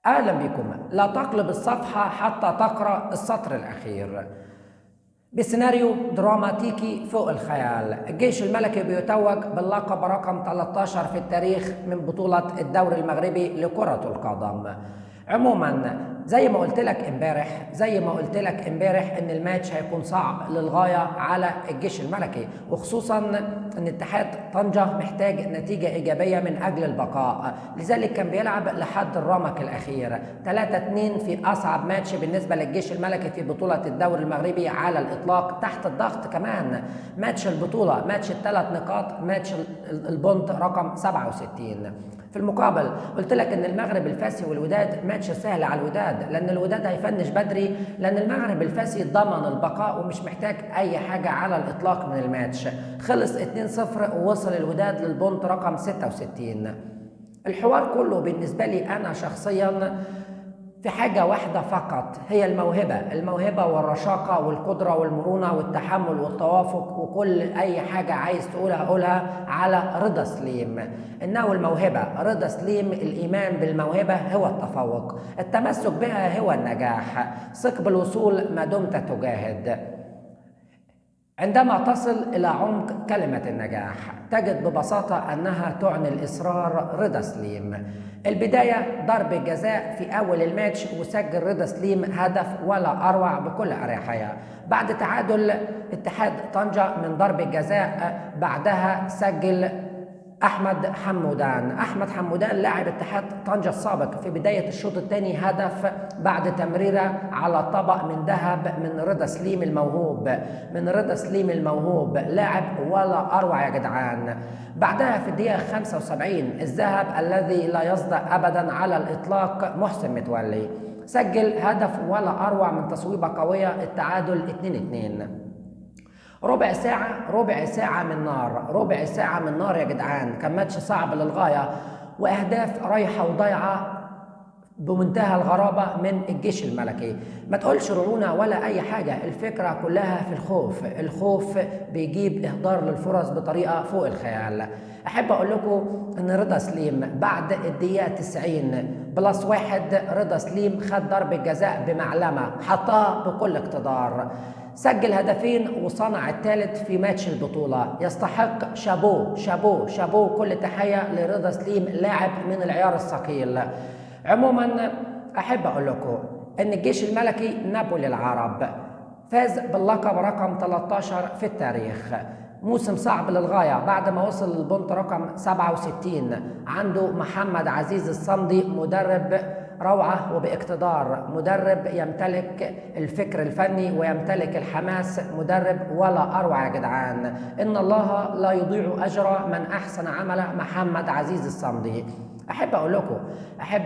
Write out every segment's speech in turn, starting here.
أهلا بكم. لا تقلب الصفحة حتى تقرأ السطر الأخير. بسيناريو دراماتيكي فوق الخيال، الجيش الملكي بيتوج باللقب رقم 13 في التاريخ من بطولة الدوري المغربي لكرة القدم. عموما زي ما قلت لك امبارح ان الماتش هيكون صعب للغايه على الجيش الملكي، وخصوصا ان اتحاد طنجة محتاج نتيجه ايجابيه من اجل البقاء، لذلك كان بيلعب لحد الرمق الاخير 3-2 في اصعب ماتش بالنسبه للجيش الملكي في بطوله الدوري المغربي على الاطلاق، تحت الضغط كمان ماتش البطوله، ماتش الثلاث نقاط، ماتش البونت رقم 67. في المقابل قلت لك ان المغرب الفاسي والوداد ماتش سهل على الوداد، لان الوداد هيفنش بدري، لان المغرب الفاسي ضمن البقاء ومش محتاج اي حاجه على الاطلاق من الماتش. خلص 2-0 ووصل الوداد للبونت رقم 66. الحوار كله بالنسبه لي انا شخصيا في حاجة واحدة فقط، هي الموهبة والرشاقة والقدرة والمرونة والتحمل والتوافق وكل أي حاجة عايز قولها على رضا سليم. إنه الموهبة، رضا سليم الإيمان بالموهبة هو التفوق، التمسك بها هو النجاح، ثق بالوصول ما دمت تجاهد. عندما تصل إلى عمق كلمة النجاح تجد ببساطة أنها تعني الإصرار. رضا سليم البداية ضرب الجزاء في أول الماتش، وسجل رضا سليم هدف ولا أروع بكل أريحية. بعد تعادل اتحاد طنجة من ضرب الجزاء بعدها سجل أحمد حمودان لاعب اتحاد طنجة السابق في بداية الشوط الثاني هدف بعد تمريرة على طبق من ذهب من رضا سليم الموهوب، لاعب ولا أروع يا جدعان. بعدها في الدقيقة 75 الذهب الذي لا يصدأ أبدا على الإطلاق محسن متولي سجل هدف ولا أروع من تصويبة قوية، التعادل 2-2. ربع ساعة من نار يا جدعان، كان ماتش صعب للغاية وأهداف رايحة وضايعة بمنتهى الغرابة من الجيش الملكي. ما تقولش رعونة ولا أي حاجة، الفكرة كلها في الخوف بيجيب إهدار للفرص بطريقة فوق الخيال. أحب أقول لكم إن رضا سليم بعد الدقيقة 90+1 رضا سليم خد ضربة جزاء بمعلمة حطها بكل اقتدار، سجل هدفين وصنع الثالث في ماتش البطولة. يستحق شابو كل تحية لرضا سليم، لاعب من العيار الثقيل. عموما أحب أقول لكم أن الجيش الملكي نابولي العرب فاز باللقب رقم 13 في التاريخ. موسم صعب للغاية بعد ما وصل للبونت رقم 67. عنده محمد عزيز الصمدي مدرب روعة وباقتدار، مدرب يمتلك الفكر الفني ويمتلك الحماس، مدرب ولا أروع يا جدعان. إن الله لا يضيع أجر من أحسن عمل محمد عزيز الصمدي. أحب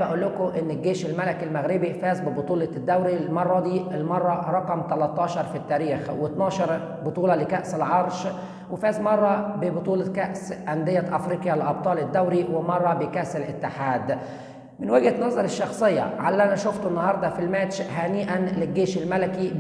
أقول لكم إن الجيش الملكي المغربي فاز ببطولة الدوري المرة رقم 13 في التاريخ، و12 بطولة لكأس العرش، وفاز مرة ببطولة كأس أندية أفريقيا لأبطال الدوري، ومرة بكأس الاتحاد. من وجهة نظري الشخصية على اللي أنا شفته النهاردة في الماتش، هنيئا للجيش الملكي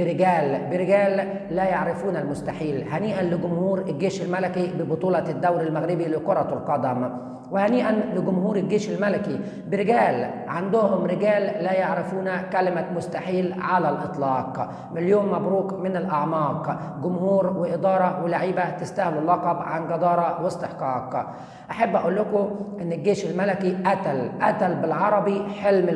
برجال لا يعرفون المستحيل. هنيئا لجمهور الجيش الملكي ببطولة الدوري المغربي لكرة القدم، وهنيئا لجمهور الجيش الملكي برجال عندهم رجال لا يعرفون كلمة مستحيل على الإطلاق. مليون مبروك من الأعماق، جمهور وإدارة ولاعيبة تستاهلوا اللقب عن جدارة واستحقاق. أحب أقول لكم إن الجيش الملكي قتل بالعربي حلم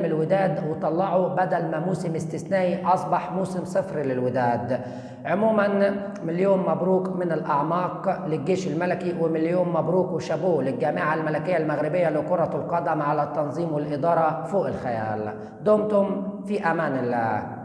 الوداد وطلعه، بدل ما موسم استثنائي أصبح موسم صفر للوداد. عموما مليون مبروك من الأعماق للجيش الملكي، ومليون مبروك وشابو للجامعة الملكية المغربية لكرة القدم على التنظيم والإدارة فوق الخيال. دمتم في أمان الله.